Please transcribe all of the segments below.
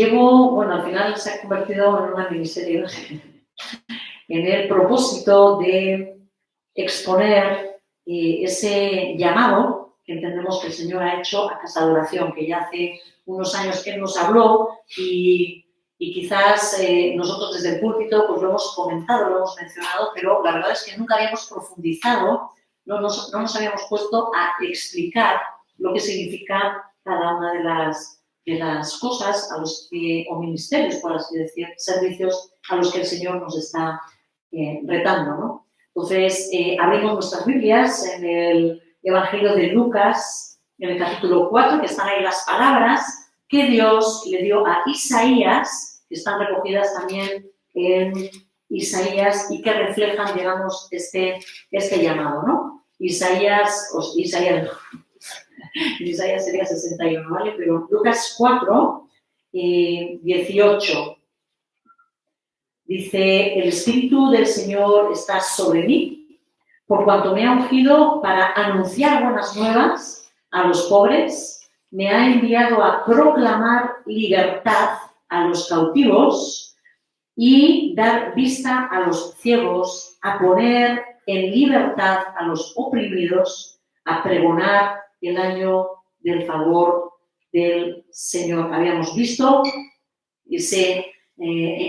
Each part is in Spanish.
al final se ha convertido en una miniserie en el propósito de exponer ese llamado que entendemos que el Señor ha hecho a casa de oración, que ya hace unos años que Él nos habló y quizás nosotros desde el púlpito pues lo hemos comentado, lo hemos mencionado, pero la verdad es que nunca habíamos profundizado, no nos habíamos puesto a explicar lo que significa cada una de las cosas a los que, o ministerios, por así decir, servicios a los que el Señor nos está retando, ¿no? Entonces, abrimos nuestras Biblias en el Evangelio de Lucas, en el capítulo 4, que están ahí las palabras que Dios le dio a Isaías, que están recogidas también en Isaías y que reflejan, digamos, este llamado, ¿no? Isaías sería 61, ¿vale? Pero Lucas 4, 18. Dice, el Espíritu del Señor está sobre mí, por cuanto me ha ungido para anunciar buenas nuevas a los pobres, me ha enviado a proclamar libertad a los cautivos y dar vista a los ciegos, a poner en libertad a los oprimidos, a pregonar el año del favor del Señor. Habíamos visto ese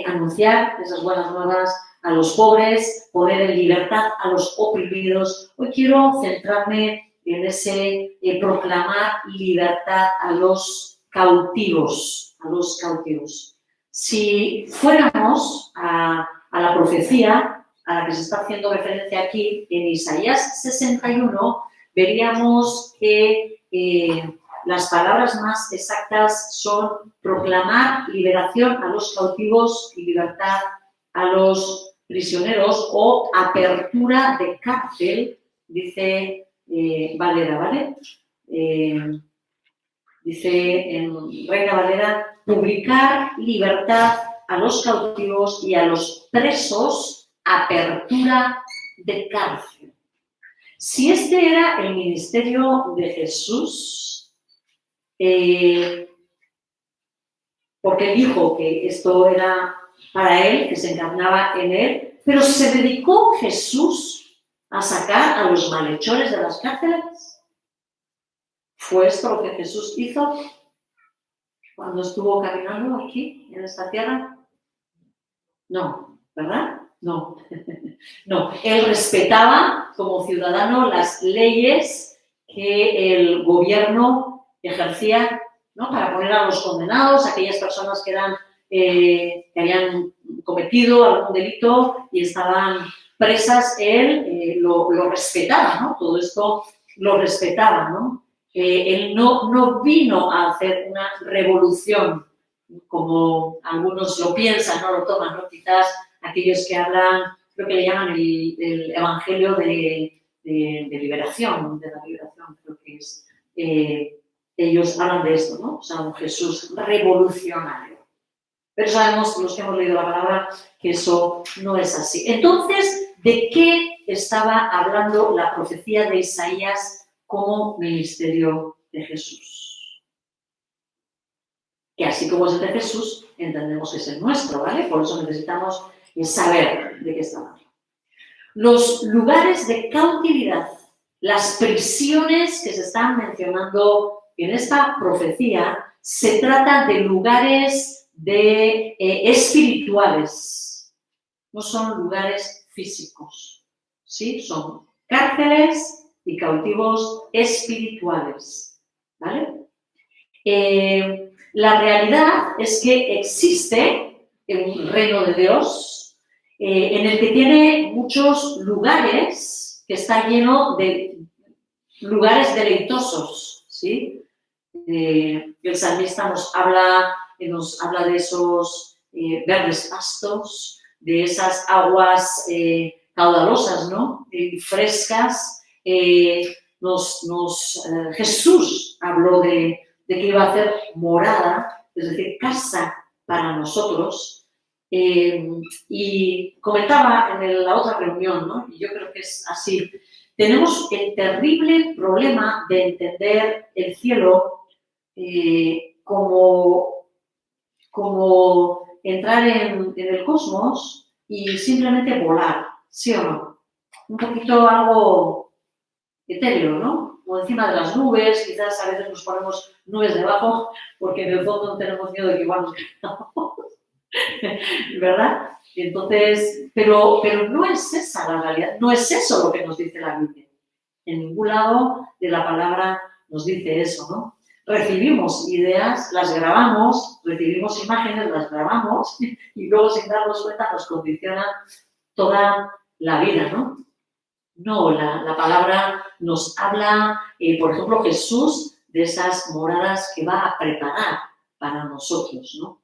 anunciar esas buenas nuevas a los pobres, poner en libertad a los oprimidos. Hoy quiero centrarme en ese proclamar libertad a los cautivos, Si fuéramos a la profecía a la que se está haciendo referencia aquí en Isaías 61, veríamos que las palabras más exactas son proclamar liberación a los cautivos y libertad a los prisioneros o apertura de cárcel, dice Valera, ¿vale? Dice en Reina Valera, publicar libertad a los cautivos y a los presos, apertura de cárcel. Si este era el ministerio de Jesús, porque dijo que esto era para él, que se encarnaba en él, pero ¿se dedicó Jesús a sacar a los malhechores de las cárceles? ¿Fue esto lo que Jesús hizo cuando estuvo caminando aquí, en esta tierra? No, ¿verdad? No. No, él respetaba como ciudadano las leyes que el gobierno ejercía, ¿no? Para poner a los condenados, aquellas personas que habían cometido algún delito y estaban presas, él lo respetaba, ¿no? Todo esto lo respetaba, ¿no? Él no vino a hacer una revolución, como algunos lo piensan, no lo toman, ¿no? Quizás aquellos que hablan, creo que le llaman el Evangelio de liberación, de la liberación, creo que es. Ellos hablan de esto, ¿no? O sea, un Jesús revolucionario. Pero sabemos, los que hemos leído la palabra, que eso no es así. Entonces, ¿de qué estaba hablando la profecía de Isaías como ministerio de Jesús? Que así como es el de Jesús, entendemos que es el nuestro, ¿vale? Por eso necesitamos saber de qué está hablando. Los lugares de cautividad, las prisiones que se están mencionando en esta profecía, se trata de lugares espirituales, no son lugares físicos, ¿sí? Son cárceles y cautivos espirituales, ¿vale? La realidad es que existe un reino de Dios en el que tiene muchos lugares, que está lleno de lugares deleitosos, ¿sí? El salmista nos habla de esos verdes pastos, de esas aguas caudalosas, ¿no? Frescas. Jesús habló de que iba a hacer morada, es decir, casa para nosotros. Y comentaba en la otra reunión, ¿no? Y yo creo que es así. Tenemos el terrible problema de entender el cielo como como entrar en el cosmos y simplemente volar, ¿sí o no? Un poquito algo etéreo, ¿no? O encima de las nubes, quizás a veces nos ponemos nubes debajo porque en el fondo tenemos miedo de que igual nos caigamos, ¿verdad? Entonces, pero no es esa la realidad, no es eso lo que nos dice la Biblia. En ningún lado de la palabra nos dice eso, ¿no? Recibimos ideas, las grabamos, recibimos imágenes, las grabamos y luego sin darnos cuenta nos condicionan toda la vida, ¿no? No, la palabra nos habla, por ejemplo, Jesús, de esas moradas que va a preparar para nosotros, ¿no?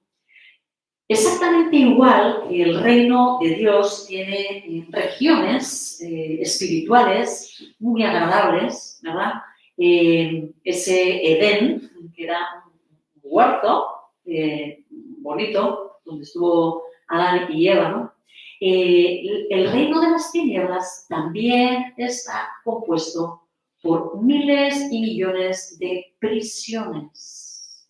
Exactamente igual que el reino de Dios tiene regiones espirituales muy agradables, ¿verdad? Ese Edén, que era un huerto bonito, donde estuvo Adán y Eva, ¿no? El reino de las tinieblas también está compuesto por miles y millones de prisiones,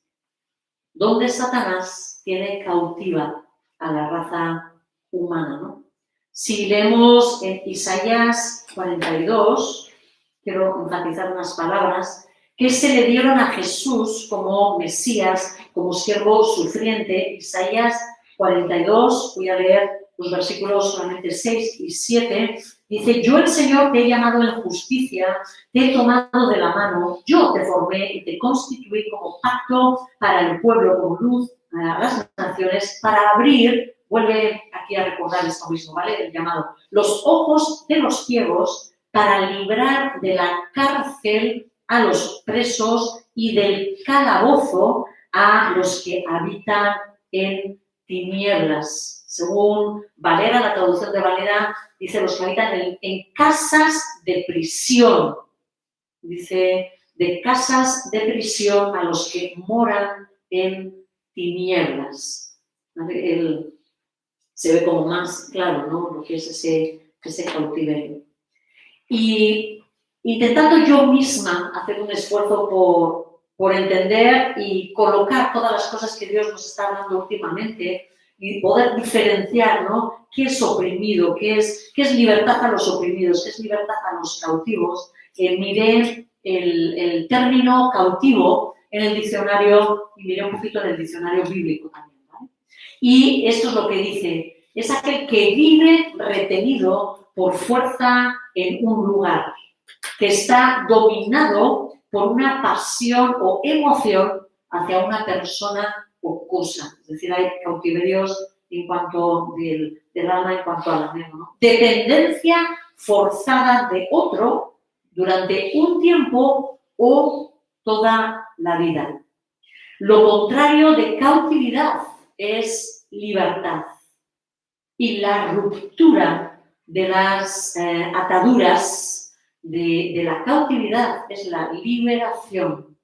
donde Satanás tiene cautiva a la raza humana, ¿no? Si leemos en Isaías 42, quiero enfatizar unas palabras que se le dieron a Jesús como Mesías, como siervo sufriente. Isaías 42, voy a leer los versículos solamente 6 y 7, dice: yo el Señor te he llamado en justicia, te he tomado de la mano, yo te formé y te constituí como pacto para el pueblo, como luz a las naciones, para abrir, vuelve aquí a recordar esto mismo, ¿vale? El llamado, los ojos de los ciegos, para librar de la cárcel a los presos y del calabozo a los que habitan en tinieblas. Según Valera, la traducción de Valera, dice los que habitan en casas de prisión. Dice, de casas de prisión a los que moran en tinieblas. Se ve como más claro, ¿no? Lo que es ese cautiverio. Y intentando yo misma hacer un esfuerzo por entender y colocar todas las cosas que Dios nos está dando últimamente y poder diferenciar, ¿no? ¿Qué es oprimido? ¿Qué es libertad a los oprimidos? ¿Qué es libertad a los cautivos? Miré el término cautivo en el diccionario y miré un poquito en el diccionario bíblico también, ¿vale? Y esto es lo que dice: es aquel que vive retenido por fuerza en un lugar, que está dominado por una pasión o emoción hacia una persona o cosa. Es decir, hay cautiverios en cuanto del alma, en cuanto al ánimo, ¿no? Dependencia forzada de otro durante un tiempo o toda la vida. Lo contrario de cautividad es libertad. Y la ruptura de las ataduras de la cautividad es la liberación.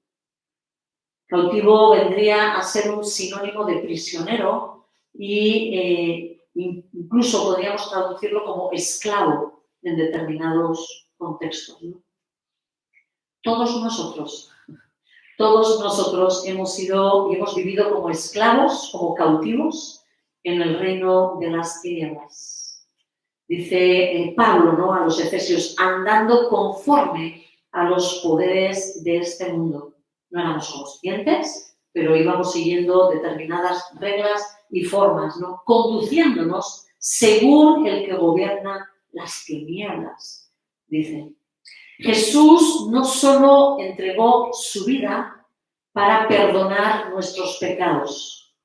Cautivo vendría a ser un sinónimo de prisionero y incluso podríamos traducirlo como esclavo en determinados contextos, ¿no? Todos nosotros hemos sido y hemos vivido como esclavos, como cautivos en el reino de las tinieblas. Dice Pablo, ¿no?, a los Efesios, andando conforme a los poderes de este mundo. No éramos conscientes, pero íbamos siguiendo determinadas reglas y formas, ¿no?, conduciéndonos según el que gobierna las tinieblas, dice. Jesús no solo entregó su vida para perdonar nuestros pecados.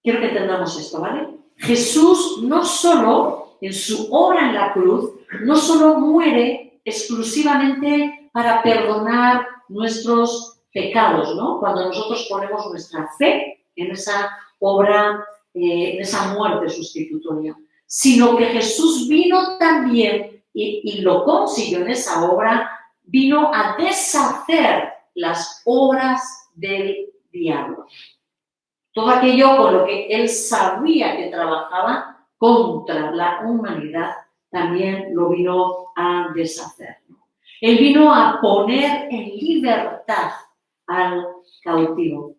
Quiero que entendamos esto, ¿vale? Jesús no solo, en su obra en la cruz, no solo muere exclusivamente para perdonar nuestros pecados, ¿no? Cuando nosotros ponemos nuestra fe en esa obra, en esa muerte sustitutoria, sino que Jesús vino también y lo consiguió en esa obra, vino a deshacer las obras del diablo. Todo aquello con lo que él sabía que trabajaba contra la humanidad, también lo vino a deshacer, ¿no? Él vino a poner en libertad al cautivo.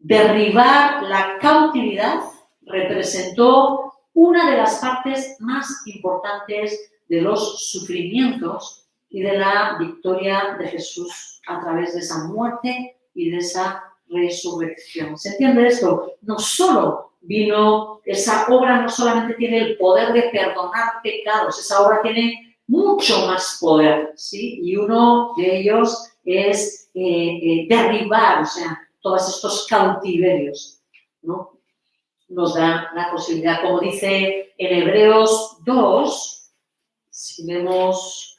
derribar la cautividad representó una de las partes más importantes de los sufrimientos y de la victoria de Jesús a través de esa muerte y de esa resurrección. ¿Se entiende esto? No solo vino, esa obra no solamente tiene el poder de perdonar pecados, esa obra tiene mucho más poder, ¿sí? Y uno de ellos es derribar, o sea, todos estos cautiverios, ¿no? Nos da la posibilidad, como dice en Hebreos 2, si vemos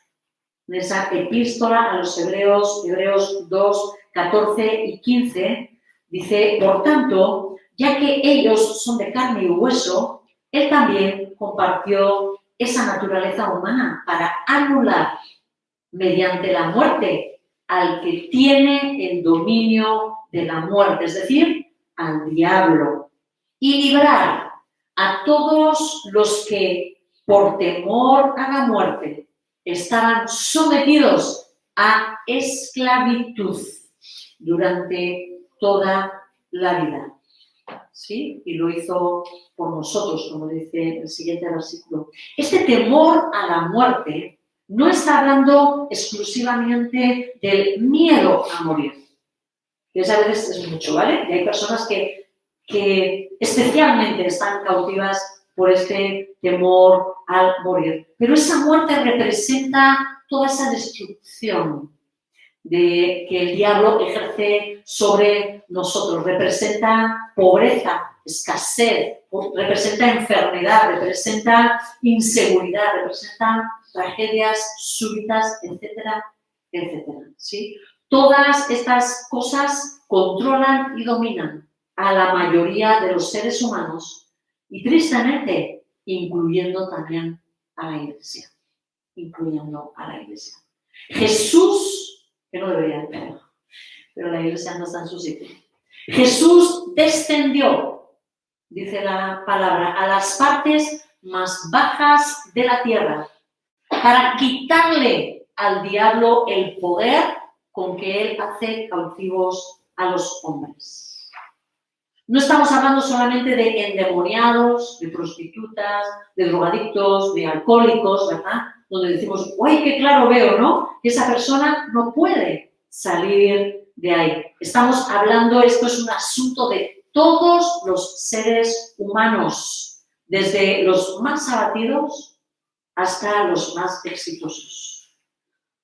en esa epístola a los Hebreos, Hebreos 2, 14 y 15, dice, por tanto, ya que ellos son de carne y hueso, él también compartió esa naturaleza humana para anular mediante la muerte al que tiene el dominio de la muerte, es decir, al diablo, y librar a todos los que por temor a la muerte estaban sometidos a esclavitud durante toda la vida. ¿Sí? Y lo hizo por nosotros, como dice el siguiente versículo. Este temor a la muerte no está hablando exclusivamente del miedo a morir, que a veces es mucho, ¿vale? Y hay personas que especialmente están cautivas por este temor al morir. Pero esa muerte representa toda esa destrucción que el diablo ejerce sobre nosotros. Representa pobreza, escasez, representa enfermedad, representa inseguridad, representa tragedias súbitas, etcétera, etcétera, ¿sí? Todas estas cosas controlan y dominan a la mayoría de los seres humanos y, tristemente, incluyendo también a la Iglesia. Jesús, que no debería entrar, pero la Iglesia no está en su sitio. Jesús descendió, dice la palabra, a las partes más bajas de la tierra para quitarle al diablo el poder con que él hace cautivos a los hombres. No estamos hablando solamente de endemoniados, de prostitutas, de drogadictos, de alcohólicos, ¿verdad? Donde decimos, ¡uy, qué claro veo!, ¿no? Que esa persona no puede salir de ahí. Estamos hablando, esto es un asunto de todos los seres humanos, desde los más abatidos hasta los más exitosos.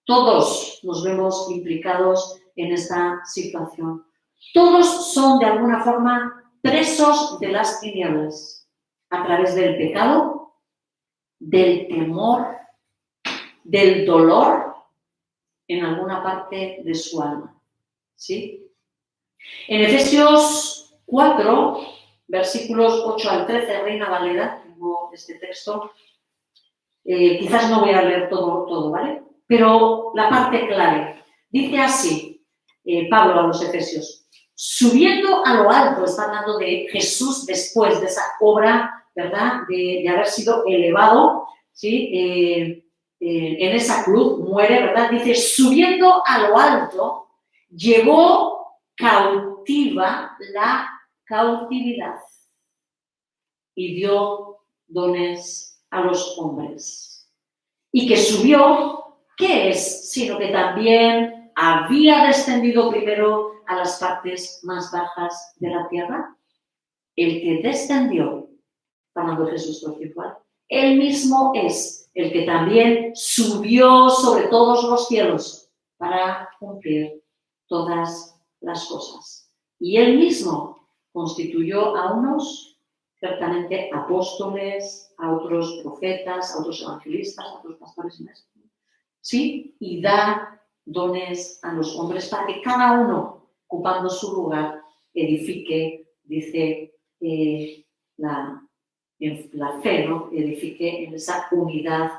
Todos nos vemos implicados en esta situación. Todos son de alguna forma presos de las tinieblas a través del pecado, del temor, del dolor en alguna parte de su alma. ¿Sí? En Efesios 4, versículos 8 al 13, Reina Valera, tengo este texto. Quizás no voy a leer todo, ¿vale? Pero la parte clave. Dice así, Pablo a los Efesios, subiendo a lo alto, está hablando de Jesús después de esa obra, ¿verdad? De haber sido elevado, ¿sí? En esa cruz, muere, ¿verdad? Dice, subiendo a lo alto, llevó cautiva la cautividad y dio dones a los hombres. Y que subió, ¿qué es? Sino que también había descendido primero a las partes más bajas de la tierra. El que descendió, hablando de Jesús principal, él mismo es el que también subió sobre todos los cielos para cumplir todas las cosas. Y él mismo constituyó a unos ciertamente apóstoles, a otros profetas, a otros evangelistas, a otros pastores y maestros. ¿Sí? Y da dones a los hombres para que cada uno, ocupando su lugar, edifique, dice la fe, ¿no? Edifique en esa unidad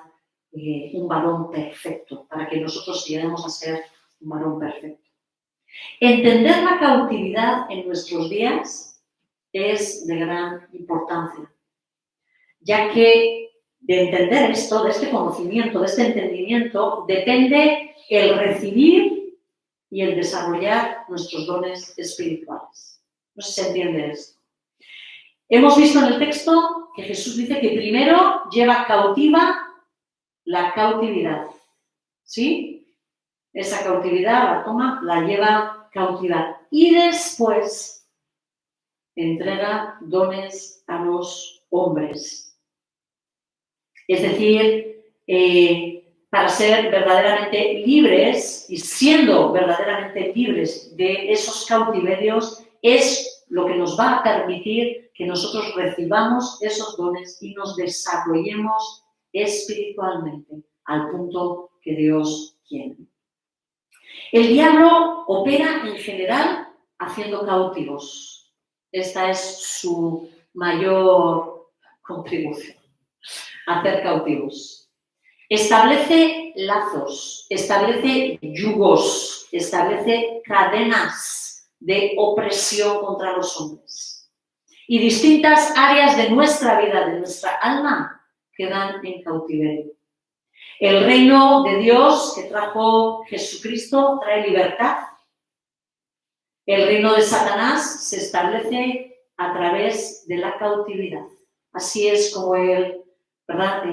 un varón perfecto, para que nosotros lleguemos a ser un varón perfecto. Entender la cautividad en nuestros días es de gran importancia, ya que de entender esto, de este conocimiento, de este entendimiento, depende el recibir y el desarrollar nuestros dones espirituales. No sé si se entiende esto. Hemos visto en el texto que Jesús dice que primero lleva cautiva la cautividad. ¿Sí? Esa cautividad la toma, la lleva cautiva. Y después entrega dones a los hombres. Es decir, para ser verdaderamente libres y siendo verdaderamente libres de esos cautiverios es lo que nos va a permitir que nosotros recibamos esos dones y nos desarrollemos espiritualmente al punto que Dios quiere. El diablo opera en general haciendo cautivos. Esta es su mayor contribución, hacer cautivos. Establece lazos, establece yugos, establece cadenas de opresión contra los hombres. Y distintas áreas de nuestra vida, de nuestra alma, quedan en cautiverio. El reino de Dios que trajo Jesucristo trae libertad. El reino de Satanás se establece a través de la cautividad. Así es como él, ¿verdad?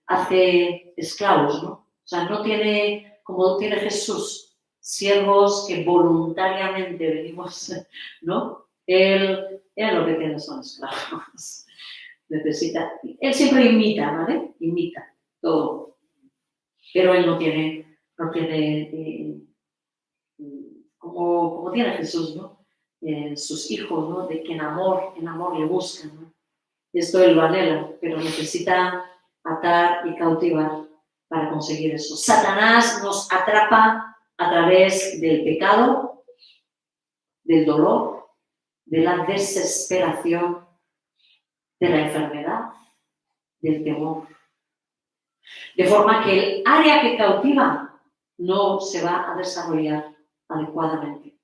Hace esclavos, ¿no? O sea, no tiene, como tiene Jesús, siervos que voluntariamente venimos, ¿no? Él lo que tiene son esclavos. Necesita, él siempre imita, ¿vale? Imita todo. Pero él no tiene como tiene Jesús, ¿no? Sus hijos, ¿no? De que en amor le buscan, ¿no? Esto él lo anhela, pero necesita atar y cautivar para conseguir eso. Satanás nos atrapa a través del pecado, del dolor, de la desesperación, de la enfermedad, del temor. De forma que el área que cautiva no se va a desarrollar adecuadamente.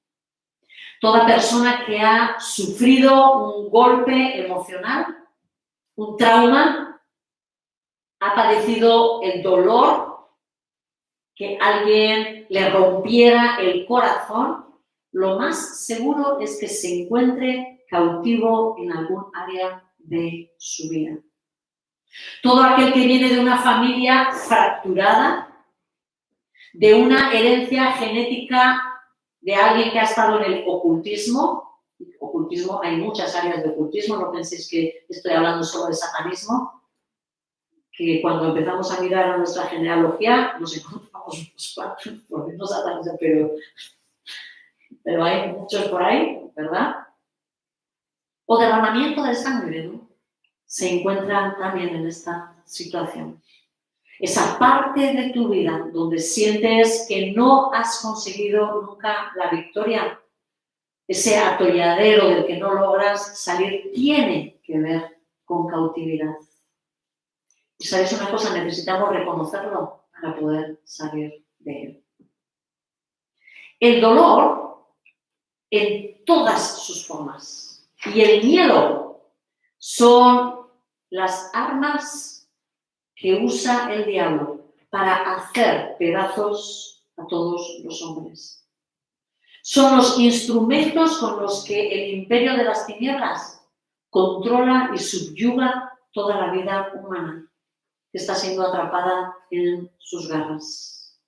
Toda persona que ha sufrido un golpe emocional, un trauma, ha padecido el dolor, que alguien le rompiera el corazón, lo más seguro es que se encuentre cautivo en algún área de su vida. Todo aquel que viene de una familia fracturada, de una herencia genética de alguien que ha estado en el ocultismo, hay muchas áreas de ocultismo, no penséis que estoy hablando solo de satanismo, que cuando empezamos a mirar a nuestra genealogía nos encontramos unos cuantos, porque no satanistas, pero hay muchos por ahí, ¿verdad? O derramamiento de sangre, ¿no? Se encuentran también en esta situación. Esa parte de tu vida donde sientes que no has conseguido nunca la victoria, ese atolladero del que no logras salir, tiene que ver con cautividad. Y sabes una cosa, necesitamos reconocerlo para poder salir de él. El dolor en todas sus formas y el miedo son las armas que usa el diablo para hacer pedazos a todos los hombres. Son los instrumentos con los que el imperio de las tinieblas controla y subyuga toda la vida humana que está siendo atrapada en sus garras.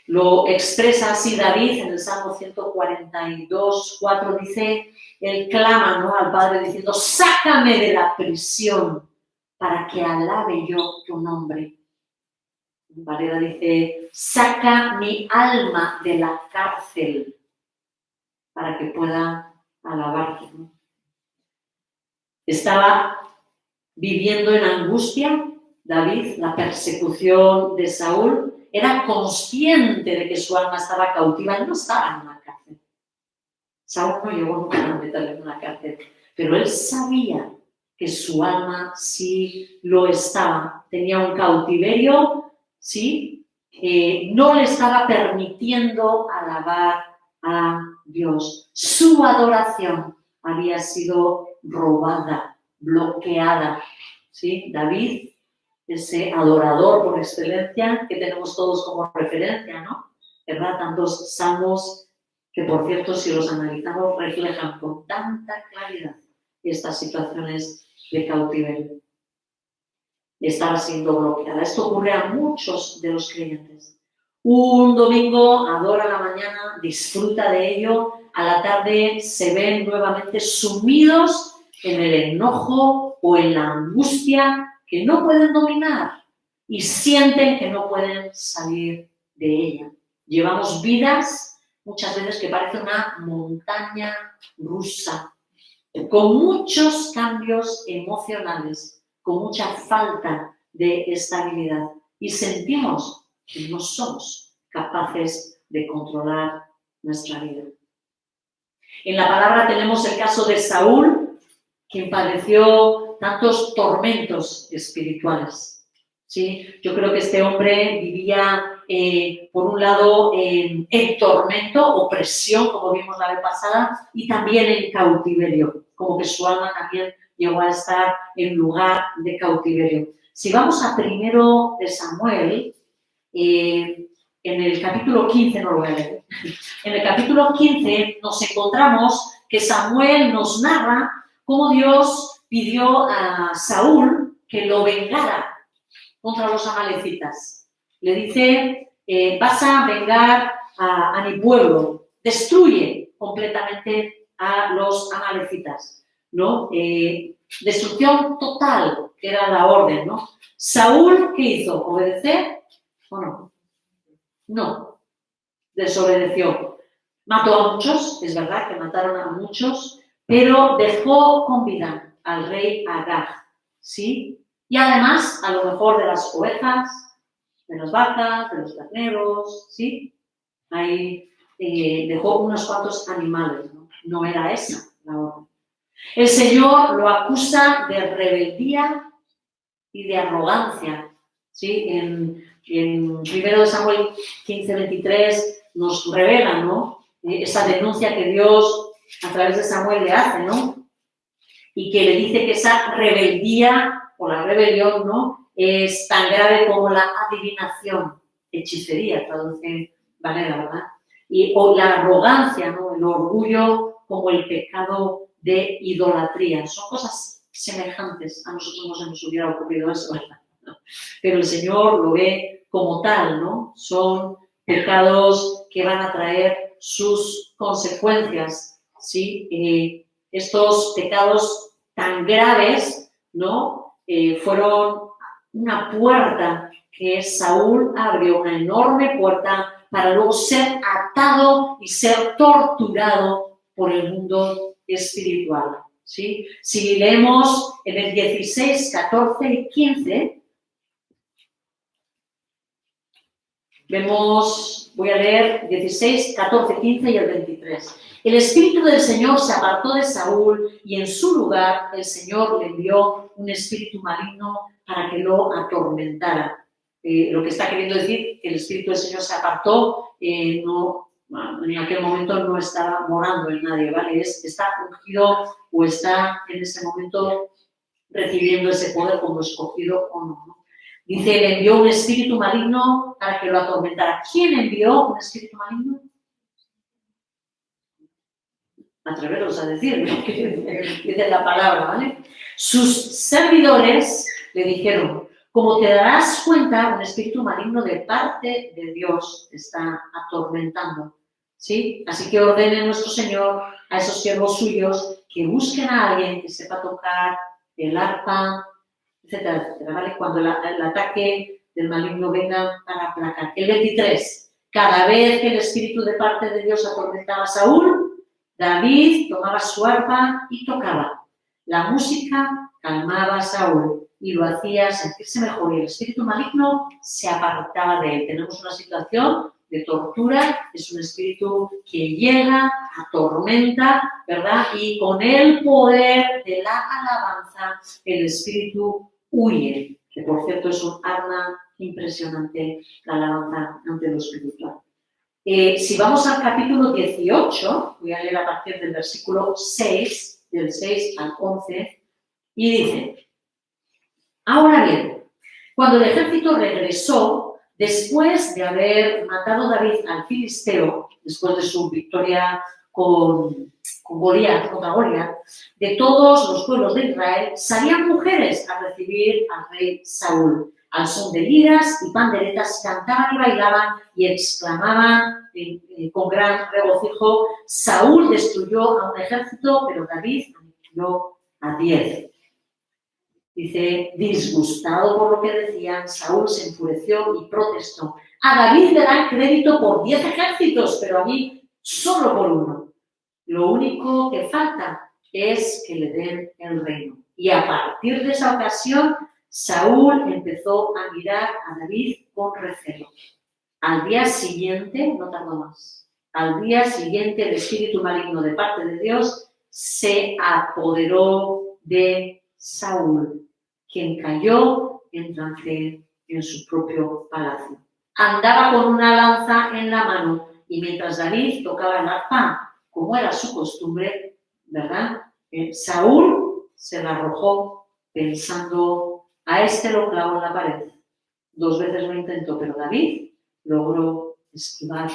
Lo expresa así David en el Salmo 142, 4, dice, él clama, ¿no?, al Padre diciendo, sácame de la prisión para que alabe yo tu nombre. Valera dice, saca mi alma de la cárcel para que pueda alabarte, ¿no? Estaba viviendo en angustia David, la persecución de Saúl, era consciente de que su alma estaba cautiva, él no estaba en una cárcel. Saúl no llegó nunca a meterle en una cárcel, pero él sabía que su alma sí lo estaba. Tenía un cautiverio, ¿sí?, que no le estaba permitiendo alabar a Dios. Su adoración había sido robada, bloqueada, ¿sí? David, ese adorador por excelencia que tenemos todos como referencia, ¿no? ¿Verdad? Tantos salmos que por cierto, si los analizamos, reflejan con tanta claridad estas situaciones de cautiverio. Estaba siendo bloqueada. Esto ocurre a muchos de los creyentes. Un domingo adora a la mañana, disfruta de ello, a la tarde se ven nuevamente sumidos en el enojo o en la angustia que no pueden dominar y sienten que no pueden salir de ella. Llevamos vidas muchas veces que parece una montaña rusa, con muchos cambios emocionales, con mucha falta de estabilidad y sentimos que no somos capaces de controlar nuestra vida. En la palabra tenemos el caso de Saúl, quien padeció tantos tormentos espirituales. ¿Sí? Yo creo que este hombre vivía, por un lado, en tormento, opresión, como vimos la vez pasada, y también en cautiverio, como que su alma también llegó a estar en lugar de cautiverio. Si vamos a 1 de Samuel, en el capítulo 15, no lo voy a leer, en el capítulo 15 nos encontramos que Samuel nos narra cómo Dios pidió a Saúl que lo vengara contra los amalecitas. Le dice, vas a vengar a mi pueblo, destruye completamente a los amalecitas, ¿no? Destrucción total, que era la orden, ¿no? Saúl, ¿qué hizo? ¿Obedecer o no? No, desobedeció. Mató a muchos, es verdad que mataron a muchos, pero dejó con vida al rey Agag, ¿sí? Y además, a lo mejor de las ovejas, de las vacas, de los carneros, ¿sí? Ahí dejó unos cuantos animales, ¿no? No era esa la orden. El Señor lo acusa de rebeldía y de arrogancia, ¿sí? En 1 Samuel 15:23 nos revela, ¿no? Esa denuncia que Dios a través de Samuel le hace, ¿no? Y que le dice que esa rebeldía o la rebelión, ¿no? Es tan grave como la adivinación, hechicería, traduce Valera, ¿verdad? O la arrogancia, ¿no? El orgullo como el pecado de idolatría. Son cosas semejantes. A nosotros no se nos hubiera ocurrido eso, ¿verdad? ¿No? Pero el Señor lo ve como tal, ¿no? Son pecados que van a traer sus consecuencias, ¿sí? Estos pecados tan graves, ¿no? Fueron una puerta que Saúl abrió, una enorme puerta para luego ser atado y ser torturado por el mundo espiritual, ¿sí? Si leemos en el 16, 14 y 15, vemos, voy a leer 16, 14, 15 y el 23. El Espíritu del Señor se apartó de Saúl y en su lugar el Señor le envió un espíritu maligno para que lo atormentara. Lo que está queriendo decir que el Espíritu del Señor se apartó, en aquel momento no estaba morando en nadie, ¿vale? Está ungido o está en ese momento recibiendo ese poder como escogido o no, ¿no? Dice, le envió un espíritu maligno para que lo atormentara. ¿Quién envió un espíritu maligno? Atreveros a decir, ¿no? Dice la palabra, ¿vale? Sus servidores le dijeron, como te darás cuenta, un espíritu maligno de parte de Dios te está atormentando, ¿sí? Así que ordene nuestro Señor a esos siervos suyos que busquen a alguien que sepa tocar el arpa, etcétera, etcétera, ¿vale? Cuando el ataque del maligno venga para aplacar. El 23. Cada vez que el espíritu de parte de Dios atormentaba a Saúl, David tomaba su arpa y tocaba. La música calmaba a Saúl y lo hacía sentirse mejor y el espíritu maligno se apartaba de él. Tenemos una situación de tortura, es un espíritu que llega, atormenta, ¿verdad? Y con el poder de la alabanza, el espíritu huye, que por cierto es un arma impresionante, la alabanza ante lo espiritual. Si vamos al capítulo 18, voy a leer a partir del versículo 6, del 6 al 11, y dice, ahora bien, cuando el ejército regresó, Después de haber matado David al filisteo, después de su victoria con Goliat, contra Goliat, de todos los pueblos de Israel salían mujeres a recibir al rey Saúl. Al son de liras y panderetas cantaban y bailaban y exclamaban con gran regocijo: Saúl destruyó a un ejército, pero David aniquiló a 10. Dice, disgustado por lo que decían, Saúl se enfureció y protestó: a David le dan crédito por 10 ejércitos, pero a mí solo por uno. Lo único que falta es que le den el reino. Y a partir de esa ocasión, Saúl empezó a mirar a David con recelo. Al día siguiente, no tardó más, al día siguiente el espíritu maligno de parte de Dios se apoderó de Saúl, quien cayó en trance en su propio palacio. Andaba con una lanza en la mano y mientras David tocaba el arpa, como era su costumbre, ¿verdad? Saúl se la arrojó pensando: a este lo clavo en la pared. 2 veces lo intentó, pero David logró esquivar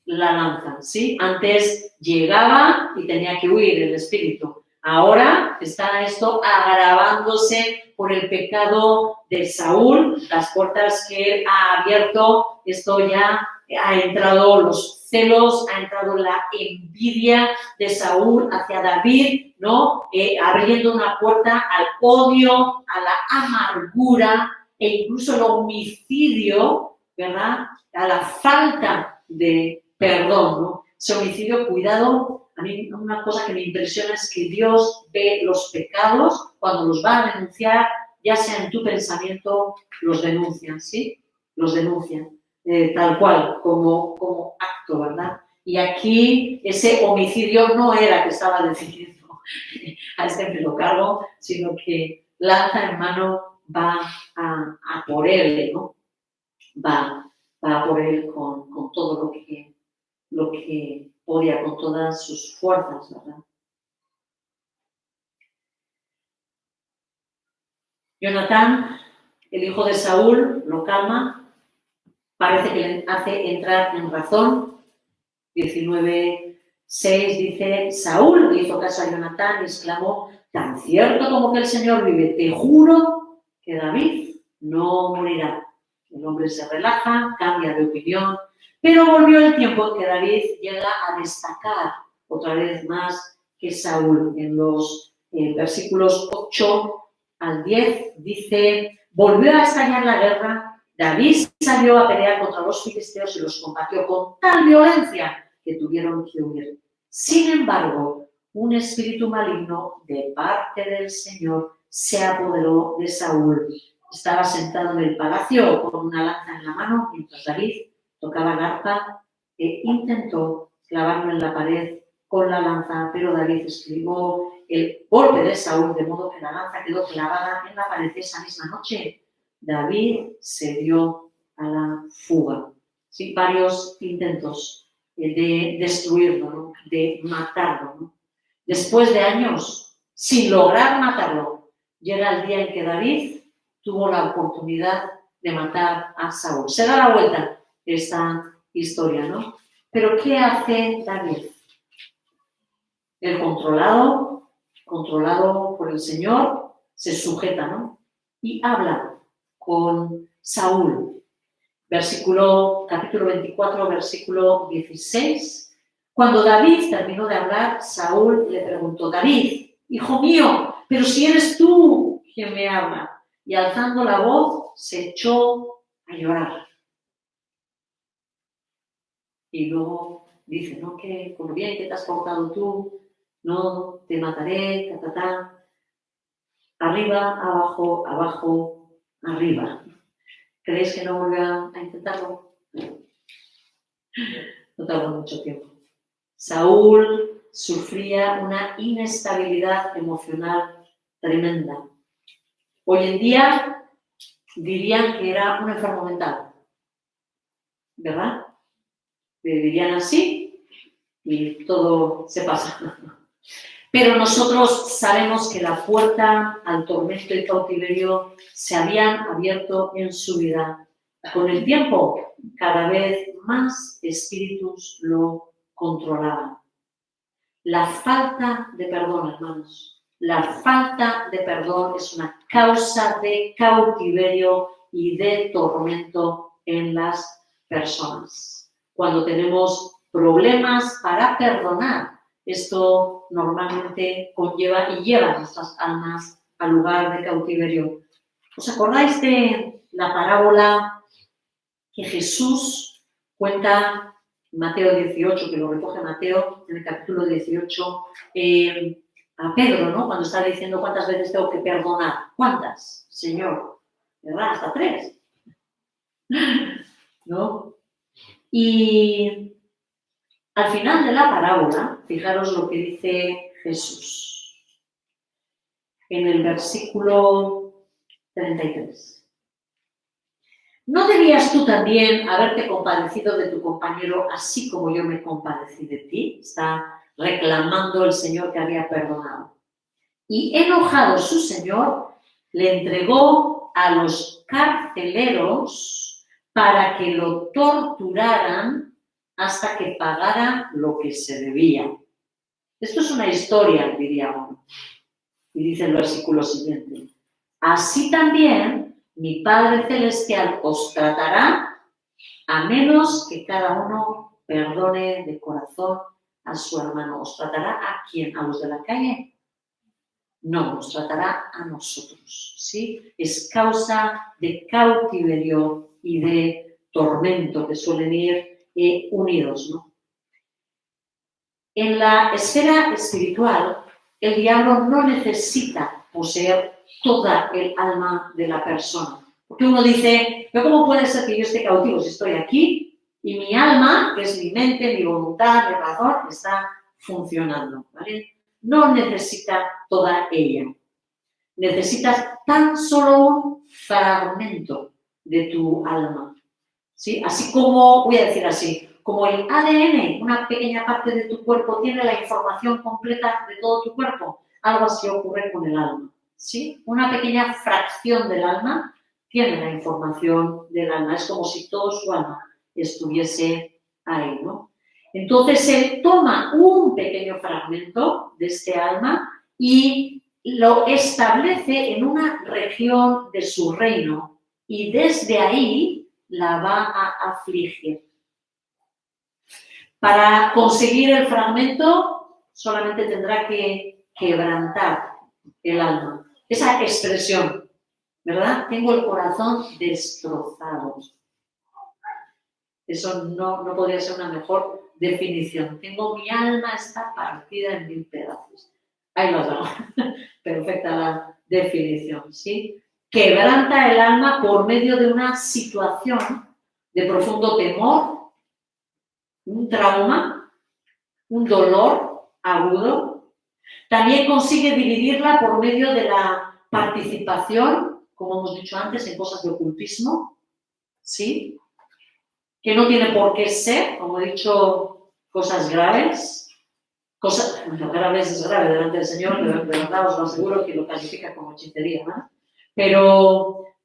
la lanza, ¿sí? Antes llegaba y tenía que huir el espíritu. Ahora está esto agravándose por el pecado de Saúl, las puertas que él ha abierto, esto ya ha entrado los celos, ha entrado la envidia de Saúl hacia David, ¿no? Abriendo una puerta al odio, a la amargura e incluso el homicidio, ¿verdad? A la falta de perdón, ¿no? Ese homicidio, cuidado, a mí una cosa que me impresiona es que Dios ve los pecados, cuando los va a denunciar, ya sea en tu pensamiento, los denuncian, ¿sí? Los denuncian, tal cual, como acto, ¿verdad? Y aquí ese homicidio no era que estaba decidiendo a este me lo cargo, sino que lanza en mano va a por él, ¿no? Va a por él con todo lo que podía, con todas sus fuerzas, ¿verdad? Jonatán, el hijo de Saúl, lo calma, parece que le hace entrar en razón. 19:6 dice: Saúl le hizo caso a Jonatán y exclamó: tan cierto como que el Señor vive, te juro que David no morirá. El hombre se relaja, cambia de opinión, pero volvió el tiempo en que David llega a destacar otra vez más que Saúl. En los versículos 8 al 10 dice: volvió a estallar la guerra, David salió a pelear contra los filisteos y los combatió con tal violencia que tuvieron que huir. Sin embargo, un espíritu maligno de parte del Señor se apoderó de Saúl. Estaba sentado en el palacio con una lanza en la mano mientras David tocaba el arpa e intentó clavarlo en la pared con la lanza, pero David esquivó el golpe de Saúl, de modo que la lanza quedó clavada en la pared. Esa misma noche David se dio a la fuga. Sí, varios intentos de destruirlo, ¿no? De matarlo, ¿no? Después de años sin lograr matarlo, llega el día en que David tuvo la oportunidad de matar a Saúl. Se da la vuelta esta historia, ¿no? Pero ¿qué hace David? El controlado por el Señor, se sujeta, ¿no? Y habla con Saúl. Capítulo 24, versículo 16. Cuando David terminó de hablar, Saúl le preguntó: David, hijo mío, pero si eres tú quien me habla. Y alzando la voz, se echó a llorar. Y luego dice, ¿no? Que con lo bien que te has portado tú, no te mataré, ta, ta, ta. Arriba, abajo, abajo, arriba. ¿Creéis que no vuelve a intentarlo? No tardó mucho tiempo. Saúl sufría una inestabilidad emocional tremenda. Hoy en día dirían que era un enfermo mental, ¿verdad? Le dirían así y todo se pasa. Pero nosotros sabemos que la puerta al tormento y cautiverio se habían abierto en su vida Con el tiempo, cada vez más espíritus lo controlaban. La falta de perdón, hermanos, la falta de perdón es una causa de cautiverio y de tormento en las personas. Cuando tenemos problemas para perdonar, esto normalmente conlleva y lleva a nuestras almas al lugar de cautiverio. ¿Os acordáis de la parábola que Jesús cuenta en Mateo 18, que lo recoge Mateo en el capítulo 18, a Pedro, ¿no? Cuando está diciendo cuántas veces tengo que perdonar? ¿Cuántas, Señor? ¿Verdad? Hasta 3. ¿No? Y al final de la parábola, fijaros lo que dice Jesús en el versículo 33. ¿No debías tú también haberte compadecido de tu compañero así como yo me compadecí de ti? Está reclamando el Señor que había perdonado. Y enojado su Señor, le entregó a los carceleros para que lo torturaran hasta que pagara lo que se debía. Esto es una historia, diríamos. Y dice el versículo siguiente. Así también mi Padre Celestial os tratará a menos que cada uno perdone de corazón a su hermano. ¿Os tratará a quién? ¿A los de la calle? No, nos tratará a nosotros, ¿sí? Es causa de cautiverio y de tormento que suelen ir unidos, ¿no? En la esfera espiritual, el diablo no necesita poseer toda el alma de la persona. Porque uno dice, ¿pero cómo puede ser que yo esté cautivo si estoy aquí y mi alma, que es mi mente, mi voluntad, mi razón, está funcionando? ¿Vale? No necesita toda ella. Necesitas tan solo un fragmento de tu alma. ¿Sí? Así como, voy a decir así, como el ADN, una pequeña parte de tu cuerpo tiene la información completa de todo tu cuerpo, algo así ocurre con el alma. ¿Sí? Una pequeña fracción del alma tiene la información del alma. Es como si todo su alma estuviese ahí, ¿no? Entonces, él toma un pequeño fragmento de este alma y lo establece en una región de su reino y desde ahí la va a afligir. Para conseguir el fragmento solamente tendrá que quebrantar el alma. Esa expresión, ¿verdad? Tengo el corazón destrozado. Eso no podría ser una mejor definición. Mi alma está partida en 1000 pedazos. Ahí lo dado. Perfecta la definición, ¿sí? Quebranta el alma por medio de una situación de profundo temor, un trauma, un dolor agudo. También consigue dividirla por medio de la participación, como hemos dicho antes, en cosas de ocultismo, ¿sí? Que no tiene por qué ser, como he dicho, cosas graves. Graves es grave delante del Señor, de verdad os lo aseguro que lo califica como hechicería, ¿no?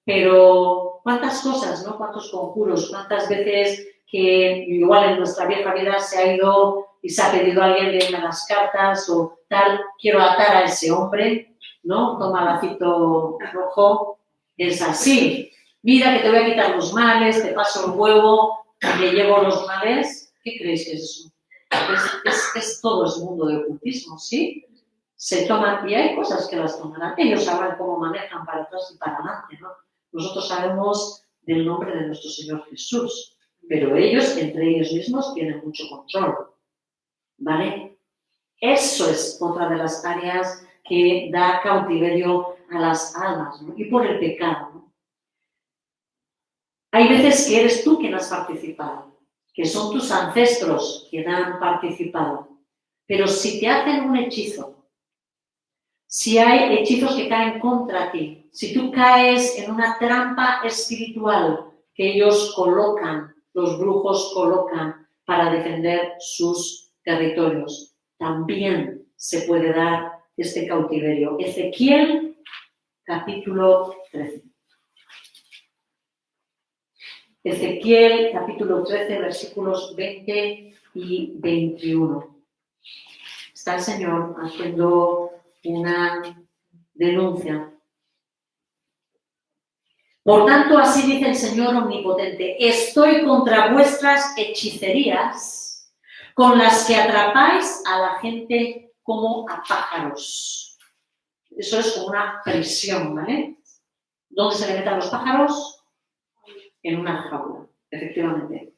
Pero ¿cuántas cosas, no? ¿Cuántos conjuros? ¿Cuántas veces que igual en nuestra vieja vida se ha ido y se ha pedido a alguien leerme las cartas o tal, quiero atar a ese hombre, ¿no? Toma lacito rojo, es así. Mira que te voy a quitar los males, te paso el huevo, te llevo los males. ¿Qué creéis que es eso? Es todo ese mundo de ocultismo, ¿sí? Se toman, y hay cosas que las tomarán. Ellos sabrán cómo manejan para atrás y para adelante, ¿no? Nosotros sabemos del nombre de nuestro Señor Jesús, pero ellos, entre ellos mismos, tienen mucho control, ¿vale? Eso es otra de las áreas que da cautiverio a las almas, ¿no? Y por el pecado, ¿no? Hay veces que eres tú quien has participado, que son tus ancestros quien han participado. Pero si te hacen un hechizo, si hay hechizos que caen contra ti, si tú caes en una trampa espiritual que ellos colocan, los brujos colocan para defender sus territorios, también se puede dar este cautiverio. Ezequiel, capítulo 13. Ezequiel, capítulo 13, versículos 20 y 21. Está el Señor haciendo una denuncia. Por tanto, así dice el Señor Omnipotente: estoy contra vuestras hechicerías, con las que atrapáis a la gente como a pájaros. Eso es como una prisión, ¿vale? ¿Dónde se le meten los pájaros? En una jaula, efectivamente.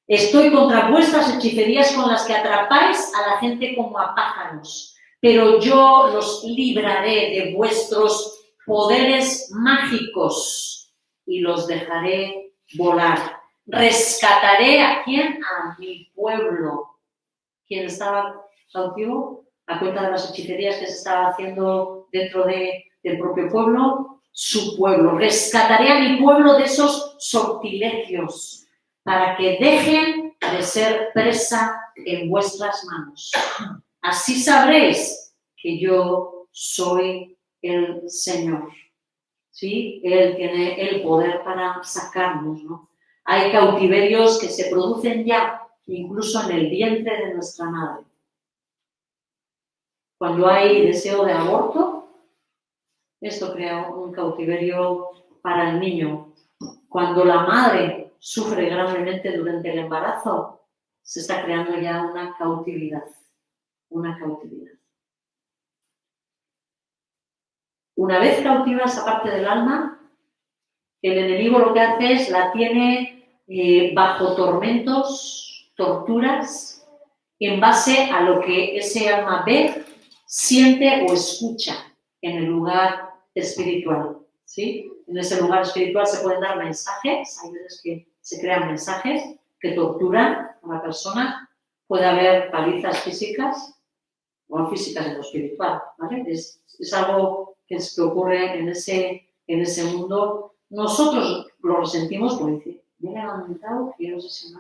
Estoy contra vuestras hechicerías, con las que atrapáis a la gente como a pájaros, pero yo los libraré de vuestros poderes mágicos y los dejaré volar. Rescataré ¿a quién? A mi pueblo. ¿Quién estaba cautivo? A cuenta de las hechicerías que se estaba haciendo dentro del propio pueblo, su pueblo. Rescataré a mi pueblo de esos sortilegios para que dejen de ser presa en vuestras manos. Así sabréis que yo soy el Señor. ¿Sí? Él tiene el poder para sacarnos, ¿no? Hay cautiverios que se producen ya, incluso en el vientre de nuestra madre. Cuando hay deseo de aborto, esto crea un cautiverio para el niño. Cuando la madre sufre gravemente durante el embarazo, se está creando ya una cautividad. Una cautividad. Una vez cautiva esa parte del alma, el enemigo lo que hace es la tiene bajo tormentos, torturas, en base a lo que ese alma ve, siente o escucha en el lugar espiritual. ¿Sí? En ese lugar espiritual se pueden dar mensajes, hay veces que se crean mensajes que torturan a la persona, puede haber palizas físicas o físicas en lo espiritual, ¿vale? Es algo que ocurre en ese mundo. Nosotros lo resentimos porque dice, me he levantado, que no sé si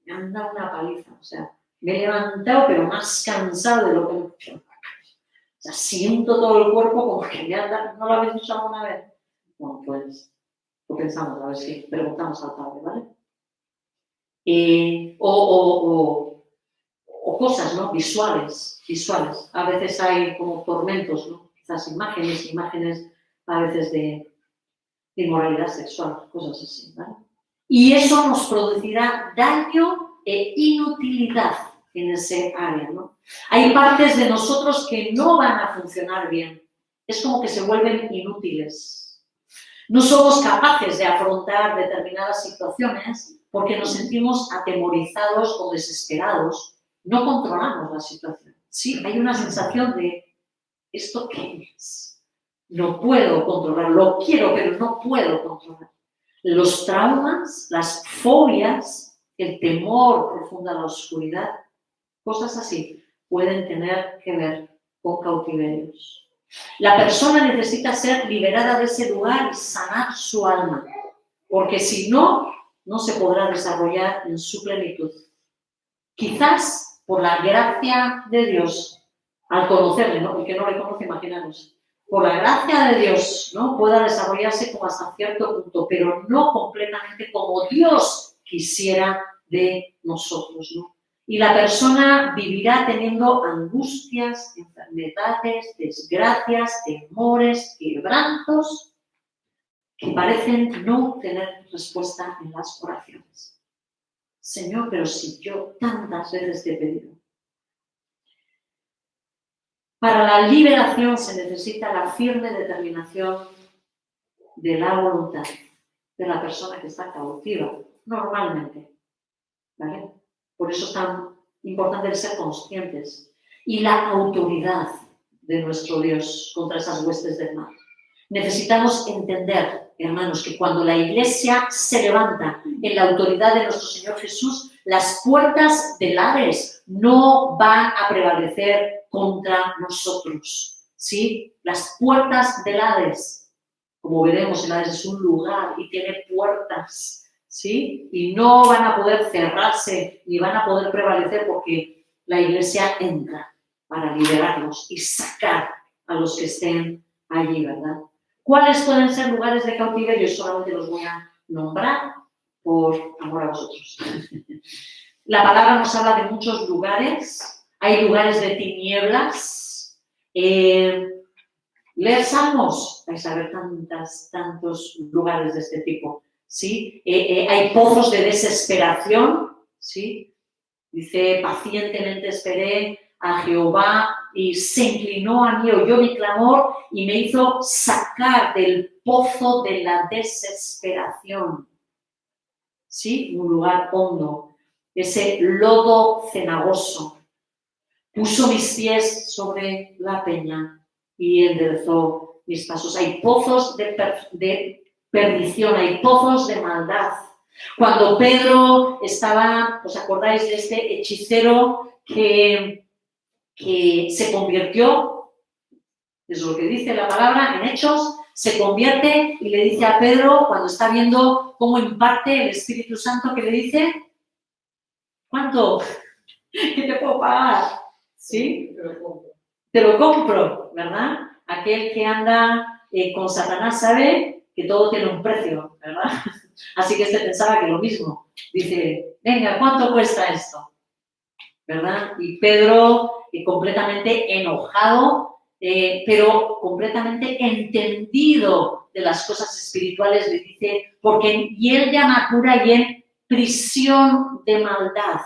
me han dado una paliza, o sea, me he levantado pero más cansado de lo que me he hecho. O sea, siento todo el cuerpo como que me han dado, ¿no lo habéis dicho alguna vez? Bueno, pues lo pensamos, a ver si preguntamos al Padre, ¿vale? O cosas, ¿no? Visuales. A veces hay como tormentos, ¿no? Quizás imágenes a veces de inmoralidad sexual, cosas así, ¿vale? Y eso nos producirá daño e inutilidad en ese área, ¿no? Hay partes de nosotros que no van a funcionar bien. Es como que se vuelven inútiles. No somos capaces de afrontar determinadas situaciones porque nos sentimos atemorizados o desesperados. No controlamos la situación. Sí, hay una sensación de ¿esto qué es? No puedo controlar, lo quiero, pero no puedo controlar. Los traumas, las fobias, el temor profundo a la oscuridad, cosas así, pueden tener que ver con cautiverios. La persona necesita ser liberada de ese lugar y sanar su alma, porque si no, no se podrá desarrollar en su plenitud. Quizás por la gracia de Dios, al conocerle, ¿no? El que no le conoce, imaginaros, por la gracia de Dios, ¿no? Pueda desarrollarse como hasta cierto punto, pero no completamente como Dios quisiera de nosotros, ¿no? Y la persona vivirá teniendo angustias, enfermedades, desgracias, temores, quebrantos, que parecen no tener respuesta en las oraciones. Señor, pero si yo tantas veces te he pedido. Para la liberación se necesita la firme determinación de la voluntad de la persona que está cautiva, normalmente, ¿vale? Por eso es tan importante el ser conscientes. Y la autoridad de nuestro Dios contra esas huestes del mal. Necesitamos entender, hermanos, que cuando la Iglesia se levanta en la autoridad de nuestro Señor Jesús, las puertas del Hades no van a prevalecer contra nosotros, ¿sí? Las puertas del Hades, como veremos, el Hades es un lugar y tiene puertas, ¿sí? Y no van a poder cerrarse ni van a poder prevalecer porque la Iglesia entra para liberarlos y sacar a los que estén allí, ¿verdad? ¿Cuáles pueden ser lugares de cautiverio? Solamente los voy a nombrar por amor a vosotros. La palabra nos habla de muchos lugares. Hay lugares de tinieblas. Leer Salmos, vais a ver tantos lugares de este tipo. ¿Sí? Hay pozos de desesperación. ¿Sí? Dice, pacientemente esperé a Jehová y se inclinó a mí, oyó mi clamor y me hizo sacar del pozo de la desesperación. ¿Sí? Un lugar hondo. Ese lodo cenagoso. Puso mis pies sobre la peña y enderezó mis pasos. Hay pozos de perdición, hay pozos de maldad. Cuando Pedro estaba, ¿os acordáis de este hechicero que se convirtió? Es lo que dice la palabra en Hechos, se convierte y le dice a Pedro, cuando está viendo cómo imparte el Espíritu Santo, que le dice, ¿cuánto? ¿Qué te puedo pagar? ¿Sí? Te lo compro, ¿verdad? Aquel que anda con Satanás sabe que todo tiene un precio, ¿verdad? Así que este pensaba que lo mismo. Dice, venga, ¿cuánto cuesta esto? ¿Verdad? Y Pedro, completamente enojado, pero completamente entendido de las cosas espirituales, le dice, porque y él llama cura y en prisión de maldad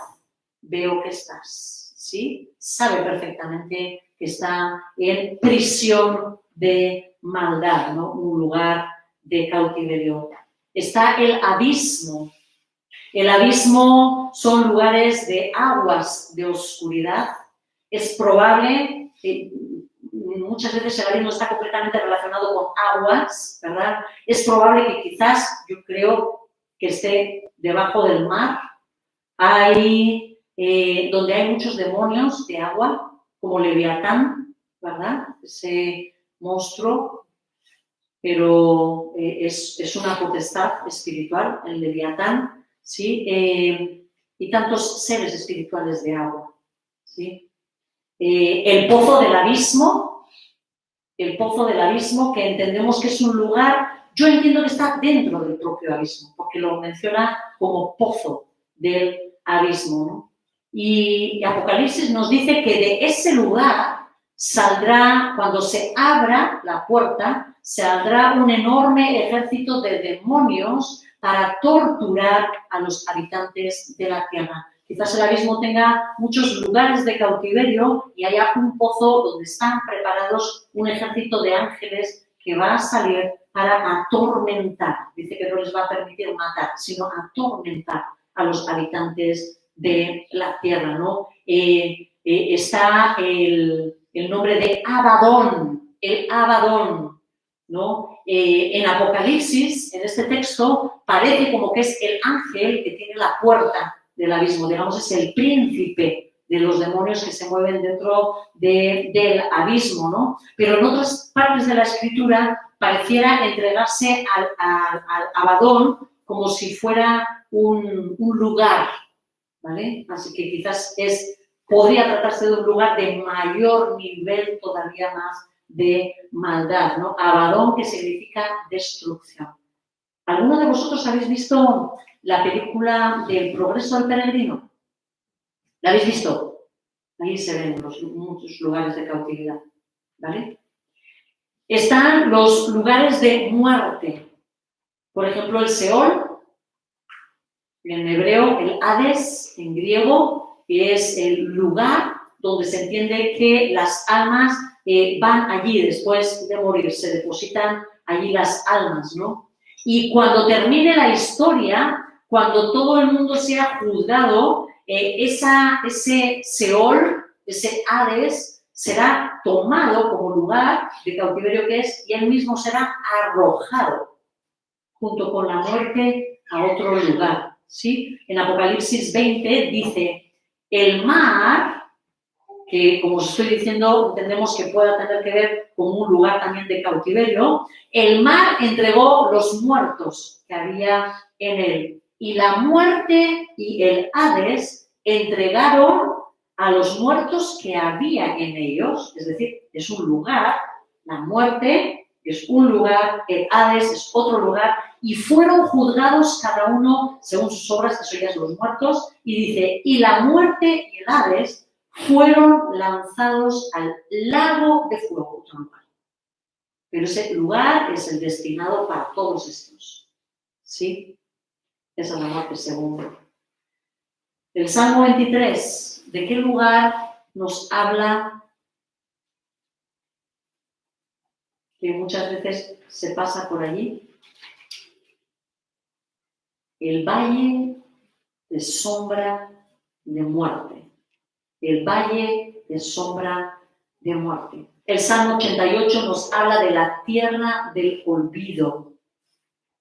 veo que estás, ¿sí? Sabe perfectamente que está en prisión de maldad, ¿no? Un lugar de cautiverio. Está el abismo. El abismo son lugares de aguas de oscuridad. Es probable que muchas veces el abismo está completamente relacionado con aguas, ¿verdad? Es probable que quizás, yo creo, que esté debajo del mar. Hay donde hay muchos demonios de agua, como Leviatán, ¿verdad? Ese monstruo, pero es una potestad espiritual, el Leviatán, ¿sí? Y tantos seres espirituales de agua, ¿sí? El pozo del abismo, que entendemos que es un lugar, yo entiendo que está dentro del propio abismo, porque lo menciona como pozo del abismo, ¿no? Y Apocalipsis nos dice que de ese lugar saldrá, cuando se abra la puerta, saldrá un enorme ejército de demonios para torturar a los habitantes de la tierra. Quizás el abismo tenga muchos lugares de cautiverio y haya un pozo donde están preparados un ejército de ángeles que va a salir para atormentar. Dice que no les va a permitir matar, sino atormentar a los habitantes de la tierra, ¿no? Está el nombre de Abadón, el Abadón, ¿no? En Apocalipsis, en este texto, parece como que es el ángel que tiene la puerta del abismo, digamos, es el príncipe de los demonios que se mueven dentro del abismo, ¿no? Pero en otras partes de la Escritura pareciera entregarse al Abadón como si fuera un lugar, ¿vale? Así que quizás podría tratarse de un lugar de mayor nivel todavía más de maldad, ¿no? Abadón, que significa destrucción. ¿Alguno de vosotros habéis visto la película del progreso del peregrino? ¿La habéis visto? Ahí se ven muchos lugares de cautividad, ¿vale? Están los lugares de muerte. Por ejemplo, el Seol, en hebreo, el Hades, en griego, es el lugar donde se entiende que las almas van allí después de morir, se depositan allí las almas, ¿no? Y cuando termine la historia, cuando todo el mundo sea juzgado, ese Seol, ese Hades, será tomado como lugar de cautiverio que es, y él mismo será arrojado junto con la muerte a otro lugar, ¿sí? En Apocalipsis 20 dice, el mar, que como os estoy diciendo, entendemos que pueda tener que ver con un lugar también de cautiverio, el mar entregó los muertos que había en él. Y la muerte y el Hades entregaron a los muertos que había en ellos, es decir, es un lugar, la muerte es un lugar, el Hades es otro lugar, y fueron juzgados cada uno según sus obras, que son ya los muertos, y dice, y la muerte y el Hades fueron lanzados al lago de fuego, otro lugar. Pero ese lugar es el destinado para todos estos. ¿Sí? Esa es la muerte segunda. El Salmo 23, ¿de qué lugar nos habla? Que muchas veces se pasa por allí. El valle de sombra de muerte. El valle de sombra de muerte. El Salmo 88 nos habla de la tierra del olvido.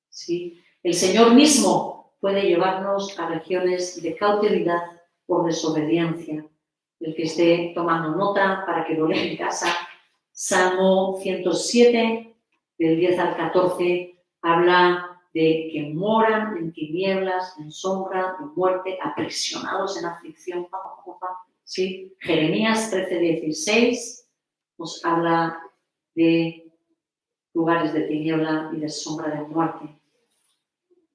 ¿Sí? El Señor mismo puede llevarnos a regiones de cautividad por desobediencia. El que esté tomando nota para que lo lea en casa, Salmo 107, del 10 al 14, habla de que moran en tinieblas, en sombra, en muerte, aprisionados en aflicción. ¿Sí? Jeremías 13, 16 nos habla de lugares de tiniebla y de sombra de muerte.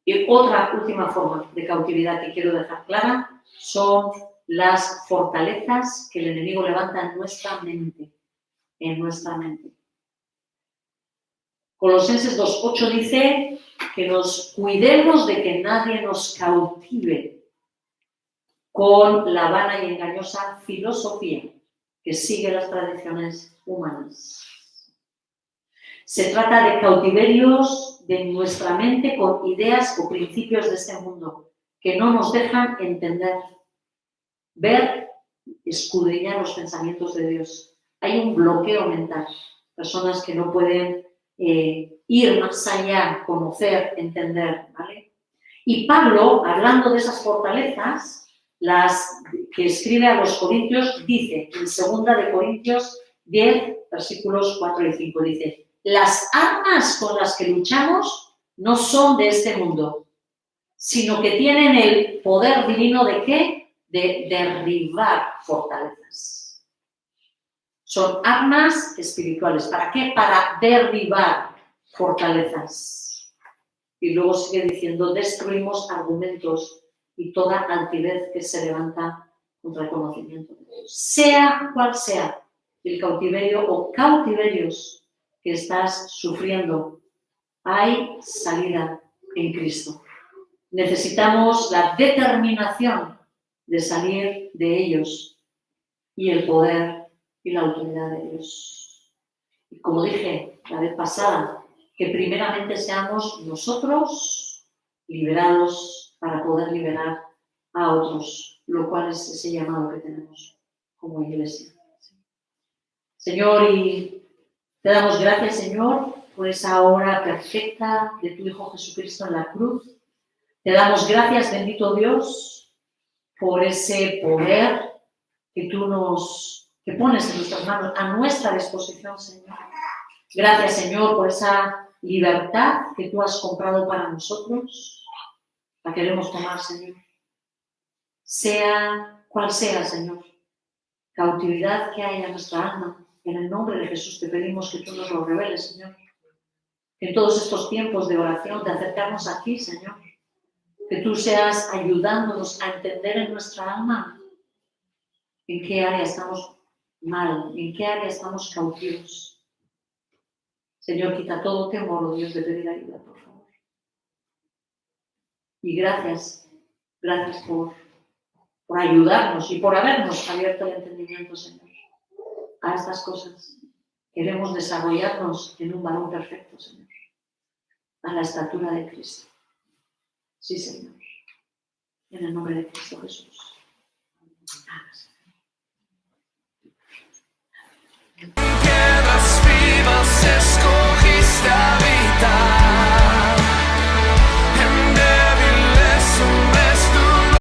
Y otra última forma de cautividad que quiero dejar clara son las fortalezas que el enemigo levanta en nuestra mente. En nuestra mente. Colosenses 2:8 dice que nos cuidemos de que nadie nos cautive con la vana y engañosa filosofía que sigue las tradiciones humanas. Se trata de cautiverios de nuestra mente con ideas o principios de este mundo que no nos dejan entender, ver, escudriñar los pensamientos de Dios. Hay un bloqueo mental. Personas que no pueden ir más allá, conocer, entender, ¿vale? Y Pablo, hablando de esas fortalezas, las que escribe a los Corintios, dice, en 2 de Corintios 10, versículos 4 y 5, dice, las armas con las que luchamos no son de este mundo, sino que tienen el poder divino ¿de qué? De derribar fortalezas. Son armas espirituales. ¿Para qué? Para derribar fortalezas. Y luego sigue diciendo, destruimos argumentos y toda altivez que se levanta contra el conocimiento de Dios. Sea cual sea el cautiverio o cautiverios que estás sufriendo, hay salida en Cristo. Necesitamos la determinación de salir de ellos y el poder y la autoridad de Dios. Y como dije la vez pasada, que primeramente seamos nosotros liberados para poder liberar a otros, lo cual es ese llamado que tenemos como iglesia. Señor, y te damos gracias, Señor, por esa obra perfecta de tu Hijo Jesucristo en la cruz. Te damos gracias, bendito Dios, por ese poder que tú que pones en nuestras manos, a nuestra disposición, Señor. Gracias, Señor, por esa libertad que tú has comprado para nosotros. La queremos tomar, Señor. Sea cual sea, Señor, cautividad que haya en nuestra alma, en el nombre de Jesús te pedimos que tú nos lo reveles, Señor. Que en todos estos tiempos de oración, de acercarnos a ti, Señor, que tú seas ayudándonos a entender en nuestra alma en qué área estamos mal, en qué área estamos cautivos. Señor, quita todo temor, oh Dios, de pedir ayuda, por favor. Y gracias por ayudarnos y por habernos abierto el entendimiento, Señor, a estas cosas. Queremos desarrollarnos en un varón perfecto, Señor, a la estatura de Cristo. Sí, Señor, en el nombre de Cristo Jesús.